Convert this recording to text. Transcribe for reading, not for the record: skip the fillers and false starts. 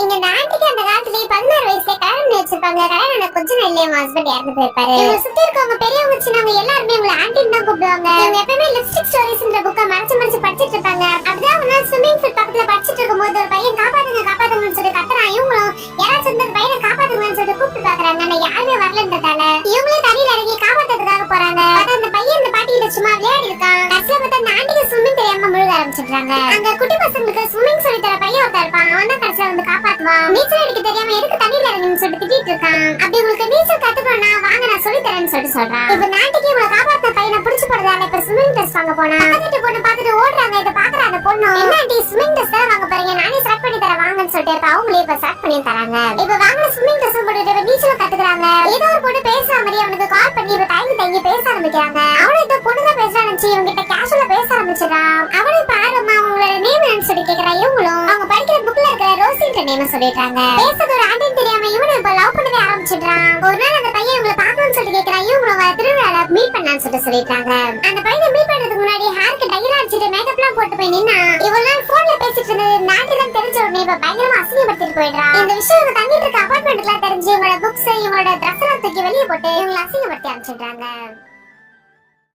இங்க இந்த ஆண்டிக்கு அந்த காலத்துல 16 வயசுல கல்யாணம் வச்சிருப்பாங்க. கல்யாணம் கொஞ்ச நாள்லயே ஹஸ்பண்ட் இறந்து போயிருப்பாரு. இவங்க சுத்தி இருக்கவங்க பெரியவங்க சின்னவங்க எல்லாருமே இவங்களை ஆண்டின்னு தான் கூப்பிடுவாங்க. இவங்க எப்பவுமே லிப்ஸ்டிக் ஸ்டோரிஸ்ன்ற புக்கை மறைச்சு படிச்சிட்டு இருப்பாங்க. அப்படிதான் ஒரு நாள் ஸ்விம்மிங் பூல் பக்கத்துல படிச்சிட்டு இருக்கும்போது ஒரு பையன் காப்பாத்துங்கன்னு சொல்லி கத்துறான். இவங்களும் யாராச்சும் இந்த பையனை காப்பாத்துங்கன்னு சொல்லிட்டு கூப்பிட்டு பாக்குறாங்க. ஆனா யாருமே வரலன்றதால இவங்களே தண்ணியில இறங்கி காப்பாத்துறதுக்காக போறாங்க. அந்த பையன் இந்த பாட்டி கிட்ட சும்மா விளையாடி இருக்கான். கடைசியில பார்த்தா அந்த ஆண்டிக்கு ஸ்விம்மிங் தெரியாம முழுக ஆரம்பிச்சிடுறாங்க. அங்க குட்டி பசங்களுக்கு ஸ்விம்மிங் சொல்லி தர பையன் ஒருத்தர் இருப்பான். அவன் தான் கடைசியில வந்து காப்பாத்துவான். நீச்சல் அடிக்க தெரியாம எதுக்கு தண்ணியில இறங்குன்னு சொல்லிட்டு திட்டிட்டு இருக்கான். அப்படி உங்களுக்கு நீச்சல் கத்துக்கணும்னா வாங்க நான் சொல்லி தரேன்னு சொல்றான். இப்ப நாட்டுக்கு இவங்களை காப்பாத்த பையனை பிடிச்சு போறதால இப்ப ஸ்விம்மிங் டெஸ்ட் வாங்க போனா பக்கத்து பொண்ணு பார்த்துட்டு ஓடுறாங்க. இதை பாக்குற அந்த பொண்ணு என்ன ஆண்டி ஸ்விம்மிங் டெஸ்ட் தான் வாங்க போறீங்க, நானே ஸ்டார்ட் பண்ணி தரேன் வாங்கன்னு சொல்லிட்டு அவங்களே இப்ப ஸ்டார்ட் பண்ணி தராங்க. இப்ப வாங்க ஸ்விம்மிங் டெஸ்ட் போட்டுட்டு நீச்சல் கத்துக்கிறாங்க. ஏதோ ஒரு பொண்ணு பேசுற மாதிரி அவனுக்கு கால் பண்ணி இப்ப தயங்கி பேச ஆரம்பிக்கிறாங்க. அவனும் இந்த பொண்ணு தான் பேசுறான்னு இவங்க கிட்ட கேஷுவலா பேச ஆரம்பிச்சிடறான். அவனே பாருமா அவங்களோட நேம் என்னன்னு சொல்லி கேக்குறா. இவங்களும் அவங்க படிக்கிற புக்ல இருக்கிற ரோசின்ற நேம் சொல்லிட்டாங்க. பேசுறது ஒரு ஆண்டி தெரியாம இவனும் இப்ப லவ் பண்ணவே ஆரம்பிச்சிடுறான். ஒரு நாள் அந்த பையன் இவங்களை பார்க்கணும்னு சொல்லி கேக்குறான். இவங்களும் திருவிழால மீட் பண்ணலாம்னு சொல்லிட்டாங்க. அந்த பையனை மீட் பண்றதுக்கு முன்னாடி ஹேருக்கு டையர் அடிச்சிட்டு மேக்கப்லாம் போட்டு போய் நின்னா இவ்வளவு நாள் போன்ல பேசிட்டு இருந்தது நாட்டுதான் தெரிஞ்ச உடனே இப்ப பயங்கரமா அசிங்கப்படுத்திட்டு போயிடுறான். இந்த விஷயம் இவங்க தங்கிட்டு இருக்க அபார்ட்மெண்ட்லாம் தெரிஞ்சு இவங்களோட புக்ஸ் இவங்களோட ட்ரெஸ் எல்லாம் தூக்கி வெளியே போட்டு இவங்களை அசிங்கப்படுத்தி அனுப்பிச்சிடுறாங்க.